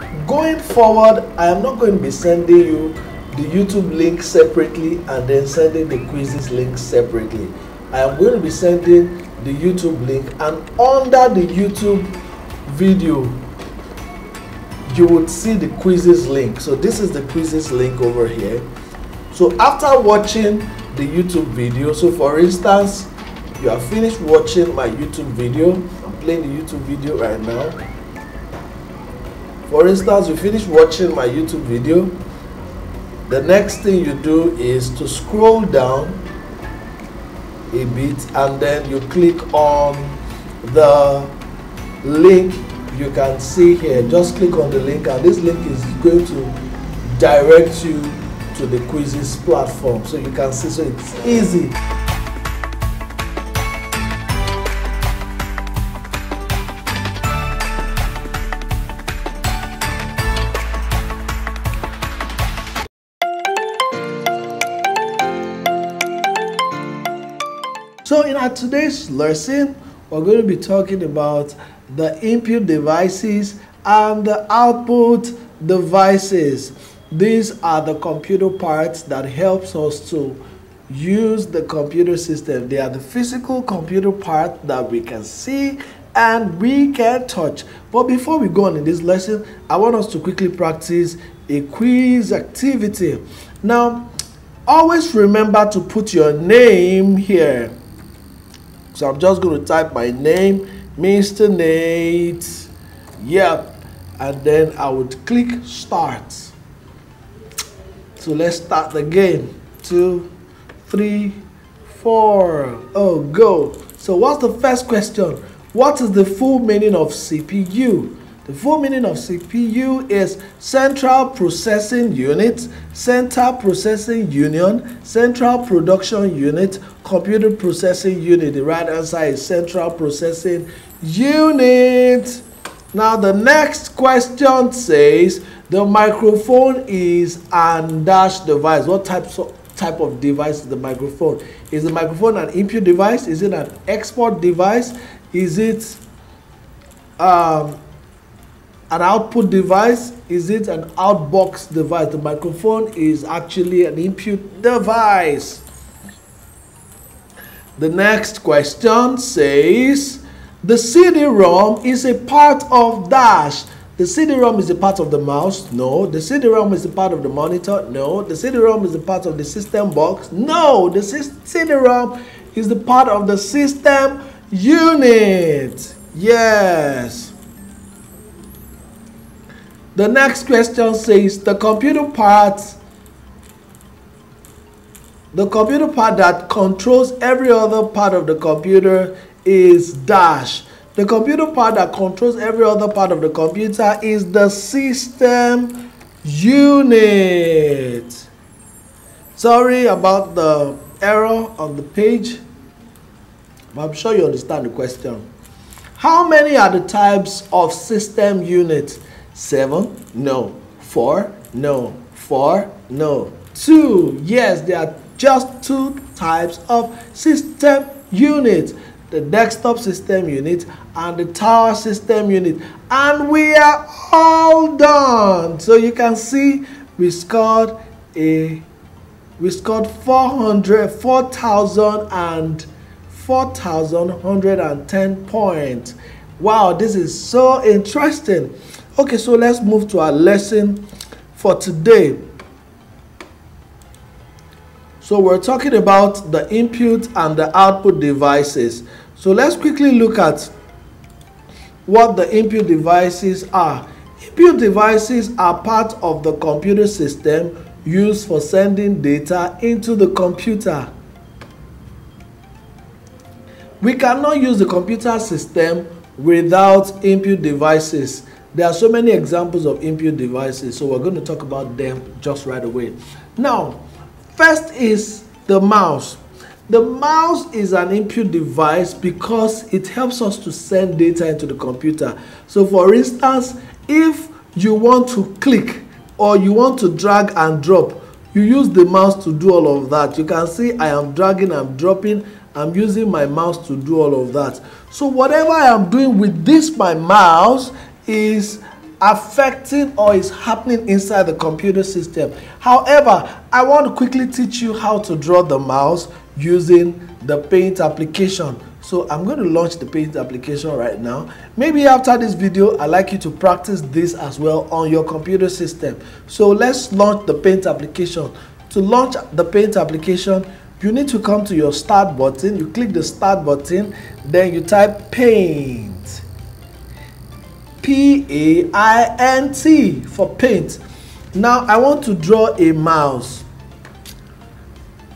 Going forward, I am not going to be sending you the YouTube link separately and then sending the quizzes link separately. I am going to be sending the YouTube link, and under the YouTube video you would see the quizzes link. So this is the quizzes link over here. So after watching the YouTube video, so for instance, you have finished watching my YouTube video. I'm playing the YouTube video right now. For instance, you finish watching my YouTube video. The next thing you do is to scroll down a bit and then you click on the link you can see here. Just click on the link, and this link is going to direct you to the quizzes platform, so you can see. So it's easy. So in our today's lesson, we're going to be talking about the input devices and the output devices. These are the computer parts that helps us to use the computer system. They are the physical computer part that we can see and we can touch. But before we go on in this lesson, I want us to quickly practice a quiz activity. Now, always remember to put your name here. So I'm just going to type my name, Mr. Nate. Yep. And then I would click start. So let's start the game. 2, 3, 4. Oh, go. So what's the first question? What is the full meaning of CPU? The full meaning of CPU is Central Processing Unit, Central Processing Union, Central Production Unit, Computer Processing Unit. The right answer is Central Processing Unit. Now the next question says the microphone is an dash device. What type of device is the microphone? Is the microphone an input device? Is it an export device? Is it an output device? Is it an outbox device? The microphone is actually an input device. The next question says the CD-ROM is a part of dash. The CD-ROM is a part of the mouse? No. The CD-ROM is a part of the monitor? No. The CD-ROM is a part of the system box? No. The CD-ROM is the part of the system unit. Yes. The next question says the computer part that controls every other part of the computer is dash. The computer part that controls every other part of the computer is the system unit. Sorry about the error on the page, but I'm sure you understand the question. How many are the types of system units? 7? No. 4? No. 4? No. 2? Yes, there are just 2 types of system units. The desktop system unit and the tower system unit. And we are all done. So you can see we scored 4,110 points. Wow, this is so interesting. Okay, so let's move to our lesson for today. So we're talking about the input and the output devices. So let's quickly look at what the input devices are. Input devices are part of the computer system used for sending data into the computer. We cannot use the computer system without input devices. There are so many examples of input devices, so we're going to talk about them just right away. Now, first is the mouse. The mouse is an input device because it helps us to send data into the computer. So for instance, if you want to click or you want to drag and drop, you use the mouse to do all of that. You can see I am dragging, I'm dropping, I'm using my mouse to do all of that. So whatever I am doing with this, my mouse, is affecting or is happening inside the computer system. However, I want to quickly teach you how to draw the mouse using the Paint application. So I'm going to launch the Paint application right now. Maybe after this video, I'd like you to practice this as well on your computer system. So let's launch the Paint application. To launch the Paint application, you need to come to your Start button. You click the Start button, then you type Paint. P-A-I-N-T for Paint. Now I want to draw a mouse.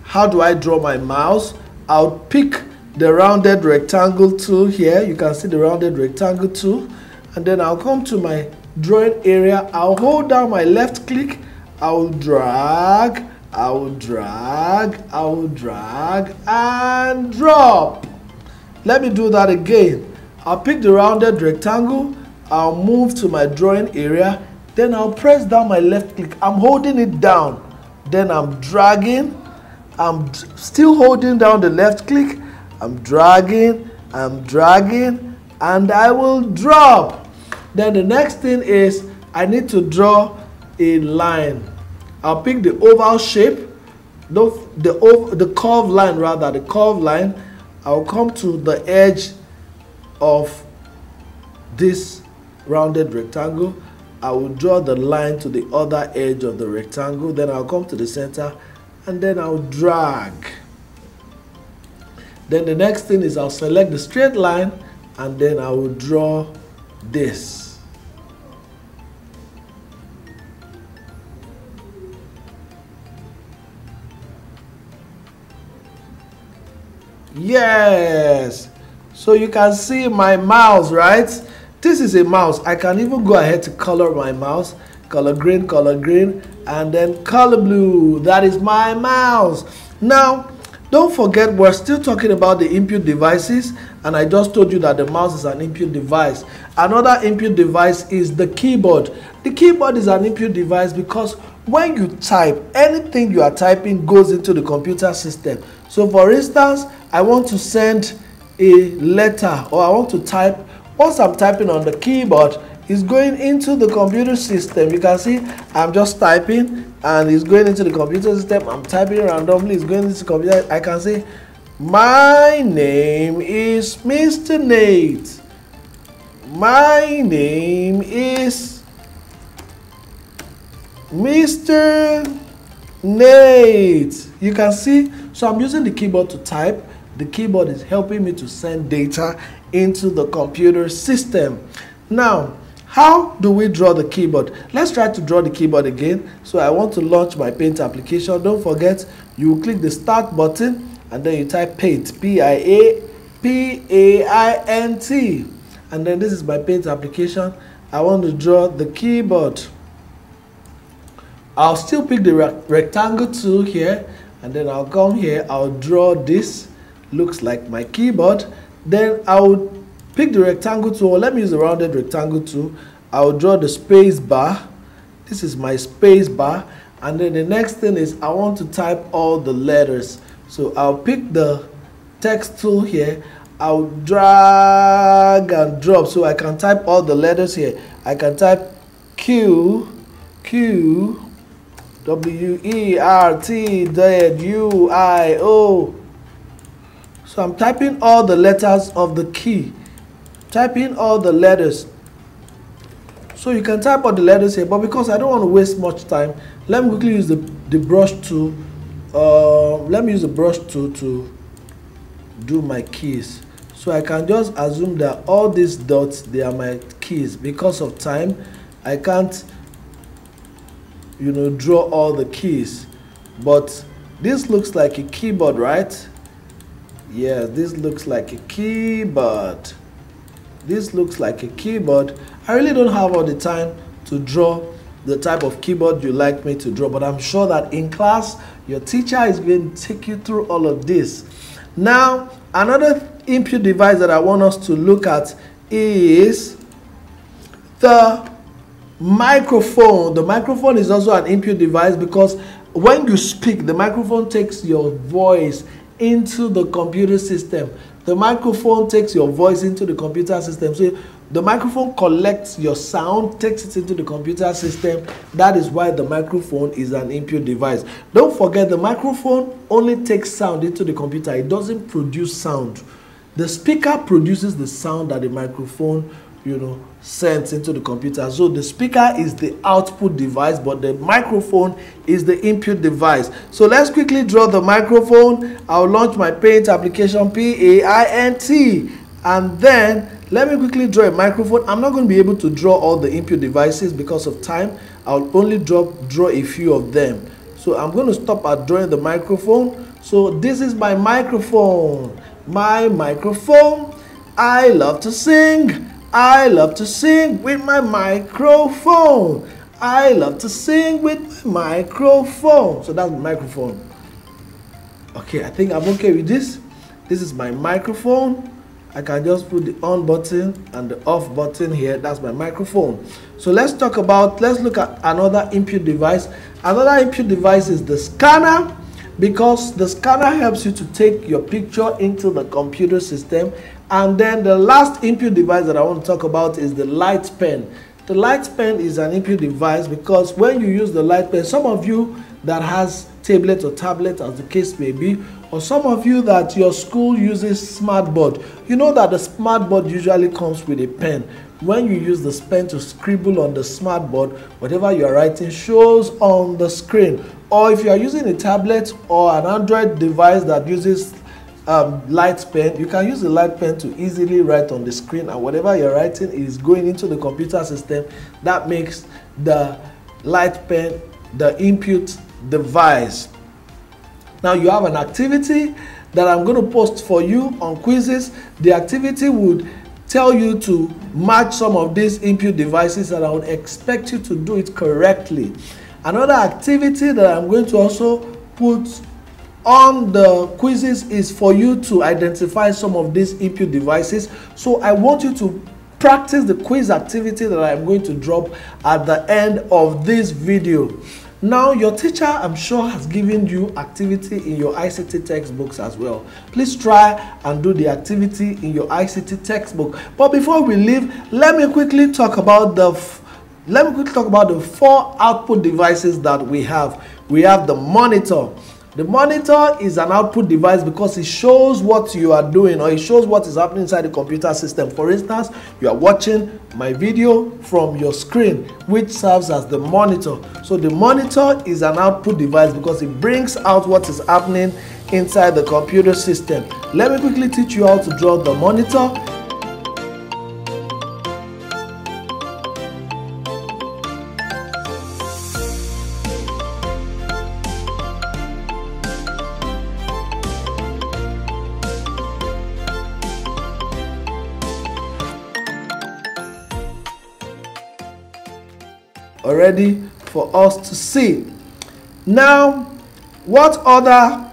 How do I draw my mouse? I'll pick the rounded rectangle tool here. You can see the rounded rectangle tool. And then I'll come to my drawing area. I'll hold down my left click. I'll drag, I'll drag, I'll drag, and drop. Let me do that again. I'll pick the rounded rectangle. I'll move to my drawing area. Then I'll press down my left click. I'm holding it down. Then I'm dragging. I'm still holding down the left click. I'm dragging, and I will drop. Then the next thing is I need to draw a line. I'll pick the oval shape, the curved line rather, the curved line. I'll come to the edge of this rounded rectangle. I will draw the line to the other edge of the rectangle. Then I'll come to the center, and then I'll drag. Then the next thing is I'll select the straight line, and then I will draw this. Yes. So you can see my mouse, right? This is a mouse. I can even go ahead to color my mouse. Color green, and then color blue. That is my mouse. Now, don't forget, we're still talking about the Impure devices, and I just told you that the mouse is an Impure device. Another Impure device is the keyboard. The keyboard is an Impure device because when you type, anything you are typing goes into the computer system. So for instance, I want to send a letter, or I want to type. Once I'm typing on the keyboard, it's going into the computer system. You can see I'm just typing and it's going into the computer system. I'm typing randomly, it's going into the computer. I can say, my name is Mr. Nate. My name is Mr. Nate. You can see, so I'm using the keyboard to type. The keyboard is helping me to send data into the computer system. Now, how do we draw the keyboard? Let's try to draw the keyboard again. So I want to launch my Paint application. Don't forget, you click the Start button and then you type Paint, P-A-I-N-T. And then this is my Paint application. I want to draw the keyboard. I'll still pick the rectangle tool here, and then I'll come here. I'll draw this. Looks like my keyboard. Then I will pick the rectangle tool. Let me use the rounded rectangle tool. I will draw the space bar. This is my space bar. And then the next thing is I want to type all the letters. So I'll pick the text tool here. I'll drag and drop so I can type all the letters here. I can type Q, W, E, R, T, Z, U, I, O. So I'm typing all the letters of the key. Typing all the letters. So you can type all the letters here, but because I don't want to waste much time, let me quickly use the brush tool. Let me use the brush tool to do my keys. So I can just assume that all these dots, they are my keys. Because of time, I can't, draw all the keys. But this looks like a keyboard, right? Yeah, this looks like a keyboard. This looks like a keyboard. I really don't have all the time to draw the type of keyboard you like me to draw, but I'm sure that in class, your teacher is going to take you through all of this. Now, another Impure device that I want us to look at is the microphone. The microphone is also an Impure device because when you speak, the microphone takes your voice into the computer system. The microphone takes your voice into the computer system. So The microphone collects your sound, takes it into the computer system. That is why the microphone is an Impure device. Don't forget, the microphone only takes sound into the computer. It doesn't produce sound. The speaker produces the sound that the microphone, sends into the computer. So the speaker is the output device, but the microphone is the input device. So let's quickly draw the microphone. I'll launch my Paint application, P-A-I-N-T, and then let me quickly draw a microphone. I'm not going to be able to draw all the input devices because of time. I'll only draw a few of them. So I'm going to stop at drawing the microphone. So this is my microphone. My microphone. I love to sing. I love to sing with my microphone. I love to sing with my microphone. So that's my microphone. Okay, I think I'm okay with this. This is my microphone. I can just put the on button and the off button here. That's my microphone. So let's look at another input device. Another input device is the scanner, because the scanner helps you to take your picture into the computer system. And then the last input device that I want to talk about is the light pen. The light pen is an input device because when you use the light pen, some of you that has tablet or tablet, as the case may be, or some of you that your school uses smartboard, you know that the smartboard usually comes with a pen. When you use the pen to scribble on the smartboard, whatever you are writing shows on the screen. Or if you are using a tablet or an Android device that uses light pen, you can use the light pen to easily write on the screen, and whatever you're writing is going into the computer system. That makes the light pen the input device. Now you have an activity that I'm going to post for you on quizzes. The activity would tell you to match some of these input devices, and I would expect you to do it correctly. Another activity that I'm going to also put on the quizzes is for you to identify some of these input devices. So I want you to practice the quiz activity that I'm going to drop at the end of this video. Now your teacher, I'm sure, has given you activity in your ICT textbooks as well. Please try and do the activity in your ICT textbook. But before we leave, let me quickly talk about the 4 output devices that we have. We have the monitor. The monitor is an output device because it shows what you are doing, or it shows what is happening inside the computer system. For instance, you are watching my video from your screen, which serves as the monitor. So the monitor is an output device because it brings out what is happening inside the computer system. Let me quickly teach you how to draw the monitor. Already for us to see. Now, what other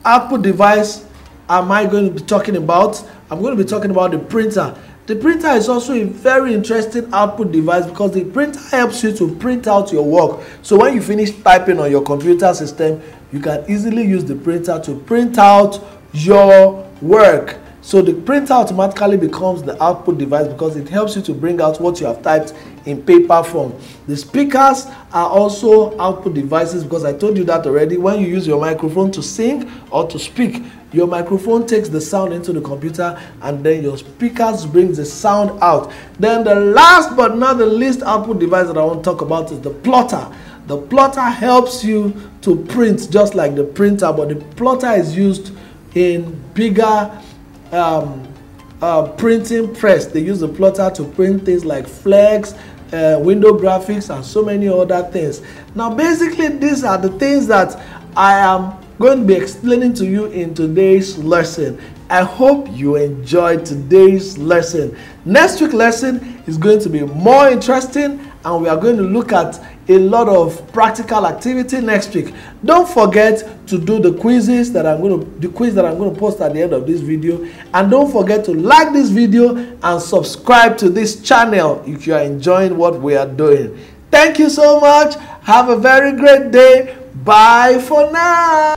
output device am I going to be talking about? I'm going to be talking about the printer. The printer is also a very interesting output device because the printer helps you to print out your work. So when you finish typing on your computer system, you can easily use the printer to print out your work. So the printer automatically becomes the output device because it helps you to bring out what you have typed in paper form. The speakers are also output devices because I told you that already. When you use your microphone to sing or to speak, your microphone takes the sound into the computer and then your speakers brings the sound out. Then the last but not the least output device that I want to talk about is the plotter. The plotter helps you to print just like the printer, but the plotter is used in bigger printing press. They use the plotter to print things like flex, window graphics, and so many other things. Now basically these are the things that I am going to be explaining to you in today's lesson. I hope you enjoyed today's lesson. Next week's lesson is going to be more interesting, and we are going to look at a lot of practical activity next week. Don't forget to do the quiz that I'm going to post at the end of this video, and don't forget to like this video and subscribe to this channel if you are enjoying what we are doing. Thank you so much. Have a very great day. Bye for now.